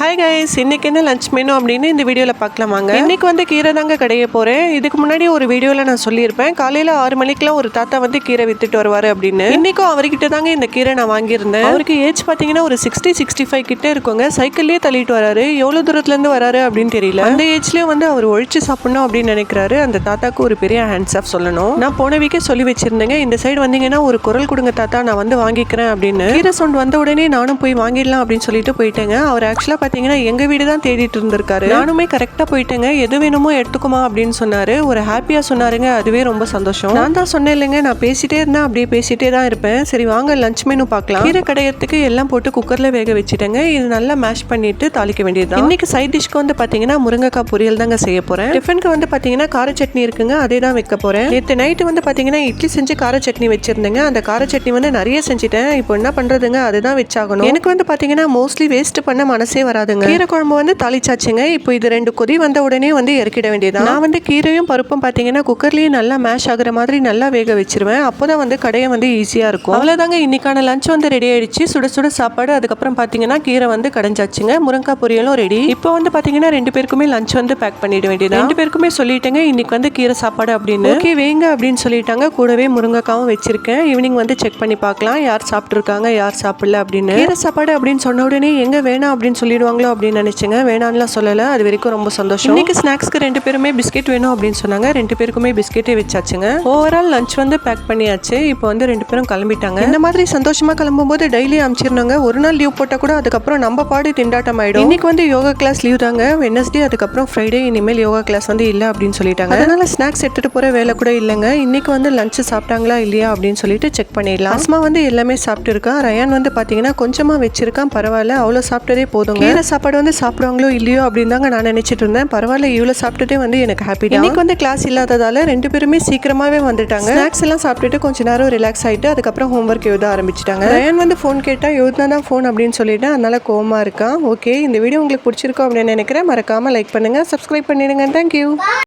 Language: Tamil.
ஹாய் கைஸ், இன்னைக்கு என்ன லஞ்ச் மெனு அப்படின்னு இந்த வீடியோவில் பார்க்கலாமாங்க. இன்னைக்கு வந்து கீரை தாங்க கடைய போகிறேன். இதுக்கு முன்னாடி ஒரு வீடியோவில் நான் சொல்லியிருப்பேன், காலையில் 6 மணிக்கெலாம் ஒரு தாத்தா வந்து கீரை வித்துட்டு வருவார் அப்படின்னு. இன்னைக்கும் அவர்கிட்ட தாங்க இந்த கீரை நான் வாங்கியிருந்தேன். அவருக்கு ஏஜ் பார்த்தீங்கன்னா ஒரு 60-65 கிட்ட இருக்குங்க. சைக்கிள்லேயே தள்ளிட்டு வராரு. எவ்வளோ தூரத்துலேருந்து வராரு அப்படின்னு தெரியல. அந்த ஏஜ்லேயும் வந்து அவர் ஒழிச்சு சாப்பிடணும் அப்படின்னு நினைக்கிறாரு. அந்த தாத்தாக்கு ஒரு பெரிய ஹேண்ட்ஸ் ஆஃப் சொல்லணும். நான் போன வீக்கே சொல்லி வச்சிருந்தேங்க, இந்த சைடு வந்தீங்கன்னா ஒரு குரல் கொடுங்க தாத்தா, நான் வந்து வாங்கிக்கிறேன் அப்படின்னு. கீரை சவுண்ட் வந்த உடனே நானும் போய் வாங்கிடலாம் அப்படின்னு சொல்லிட்டு போயிட்டேங்க. அவர் ஆக்சுவலாக பார்த்தீங்கன்னா எங்க வீடு தான் தேடிட்டு இருந்திருக்காரு. நானுமே கரெக்டா போயிட்டேங்க. எது வேணுமோ எடுத்துக்குமா அப்படின்னு சொன்னாரு. ஒரு ஹாப்பியா சொன்னாருங்க. அதுவே ரொம்ப சந்தோஷம். நான் தான் சொன்னேன் இல்லைங்க, நான் பேசிட்டே இருந்தேன், அப்படியே பேசிட்டே தான் இருப்பேன். சரி வாங்க லஞ்ச் மெனு பார்க்கலாம். கீரை கடையறதுக்கு எல்லாம் போட்டு குக்கர்ல வேக வச்சுட்டேங்க. இது நல்லா மேஷ் பண்ணிட்டு தாளிக்க வேண்டியதுதான். இன்னைக்கு சைட் டிஷ்க்கு வந்து பாத்தீங்கன்னா முருங்கைக்காய் பொரியல் தாங்க செய்ய போறேன். டிஃபனுக்கு வந்து பாத்தீங்கன்னா கார சட்னி இருக்குங்க, அதே தான் வைக்க போறேன். நேற்று நைட்டு வந்து பாத்தீங்கன்னா இட்லி செஞ்சு கார சட்னி வச்சிருந்தேங்க. அந்த கார சட்னி வந்து நிறைய செஞ்சுட்டேன். இப்போ என்ன பண்றதுங்க, அதுதான் வச்சாகணும். எனக்கு வந்து பாத்தீங்கன்னா மோஸ்ட்லி வேஸ்ட் பண்ண மனசே வராதுங்க. கீரை குழம்பு வந்து தாளிச்சாச்சுங்க. இப்போ இது 2 கொதி வந்த உடனே வந்து இறக்கிட வேண்டியதான். நான் வந்து கீரையும் பருப்பும் பார்த்தீங்கன்னா குக்கர்லேயே நல்லா மேஷ் ஆகுற மாதிரி நல்லா வேக வச்சிருவேன். அப்போதான் வந்து கடையை வந்து ஈஸியாக இருக்கும். அவ்வளோதாங்க, இன்னைக்கான லஞ்ச் வந்து ரெடி ஆயிடுச்சு. சுட சுட சாப்பாடு, அதுக்கப்புறம் பார்த்தீங்கன்னா கீரை வந்து கடைஞ்சாச்சுங்க. முருங்கைக்காய் பொரியலும் ரெடி. இப்போ வந்து பார்த்தீங்கன்னா 2 பேருக்குமே லஞ்ச் வந்து பேக் பண்ணிட வேண்டியது. 2 பேருக்குமே சொல்லிட்டேங்க இன்னைக்கு வந்து கீரை சாப்பாடு அப்படின்னு. ஓகே வேங்க அப்படின்னு சொல்லிட்டாங்க. கூடவே முருங்கைக்காவும் வச்சிருக்கேன். ஈவினிங் வந்து செக் பண்ணி பார்க்கலாம் யார் சாப்பிட்ருக்காங்க யார் சாப்பிடல அப்படின்னு. கீரை சாப்பாடு அப்படின்னு சொன்ன உடனே எங்க வேணாம் அப்படின்னு சொல்லிடுவாங்களோ அப்படின்னு நினைச்சுங்க. வேணான்லாம் சொல்லலை, அது வரைக்கும் ரொம்ப சந்தோஷம். இன்னைக்கு ஸ்நாக்ஸ்க்கு 2 பேருமே பிஸ்கெட் வேணும் அப்படின்னு சொன்னாங்க. 2 பேருக்குமே பிஸ்கெட்டே வச்சாச்சுங்க. ஓவரால் லஞ்ச் வந்து பேக் பண்ணியாச்சு. இப்போ வந்து 2 பேரும் கிளம்பிட்டாங்க. இந்த மாதிரி சந்தோஷமா கிளம்பும்போது டெய்லி அனுப்பிச்சிருந்தாங்க. ஒரு நாள் லீவ் போட்டா கூட அதுக்கப்புறம் நம்ம பாடு திண்டாட்டம் ஆயிடும். இன்னைக்கு வந்து யோகா கிளாஸ் லீவ் தாங்க. வெட்னஸ்டே அதுக்கப்புறம் ஃப்ரைடே இனிமேல் யோகா கிளாஸ் வந்து இல்லை அப்படின்னு சொல்லிட்டாங்க. அதனால ஸ்நாக்ஸ் எடுத்துட்டு போற வேலை கூட இல்லைங்க. இன்னைக்கு வந்து லஞ்ச் சாப்பிட்டாங்களா இல்லையா அப்படின்னு சொல்லிட்டு செக் பண்ணிடலாம். அஸ்மா வந்து எல்லாமே சாப்பிட்டு இருக்கா. ரயான் வந்து பாத்தீங்கன்னா கொஞ்சமா வச்சிருக்கான், பரவாயில்ல, அவ்வளோ சாப்பிட்டதே போதும். கீரை சாப்பாடு வந்து சாப்பிடுவாங்களோ இல்லையோ அப்படின்னு தாங்க நான் நினைச்சிட்டு இருந்தேன். பரவாயில்ல, இவ்வளோ சாப்பிட்டுட்டே வந்து எனக்கு ஹாப்பி தான். இன்னைக்கு வந்து கிளாஸ் இல்லாததால 2 பேருமே சீக்கிரமாவே வந்துட்டாங்க. ஸ்நாக்ஸ் எல்லாம் சாப்பிட்டுட்டு கொஞ்ச நேரம் ரிலாக்ஸ் ஆயிட்டு அதுக்கப்புறம் ஹோம்ஒர்க் எழுத ஆரம்பிச்சிட்டாங்க. ரயான் வந்து ஃபோன் கேட்டா எழுதுனா தான் ஃபோன் அப்படின்னு சொல்லிட்டு அதனால கோவமா இருக்கான். ஓகே, இந்த வீடியோ உங்களுக்கு பிடிச்சிருக்கோம் அப்படின்னு நினைக்கிறேன். மறக்காம லைக் பண்ணுங்க, சப்ஸ்கிரைப் பண்ணிடுங்க. தேங்க்யூ.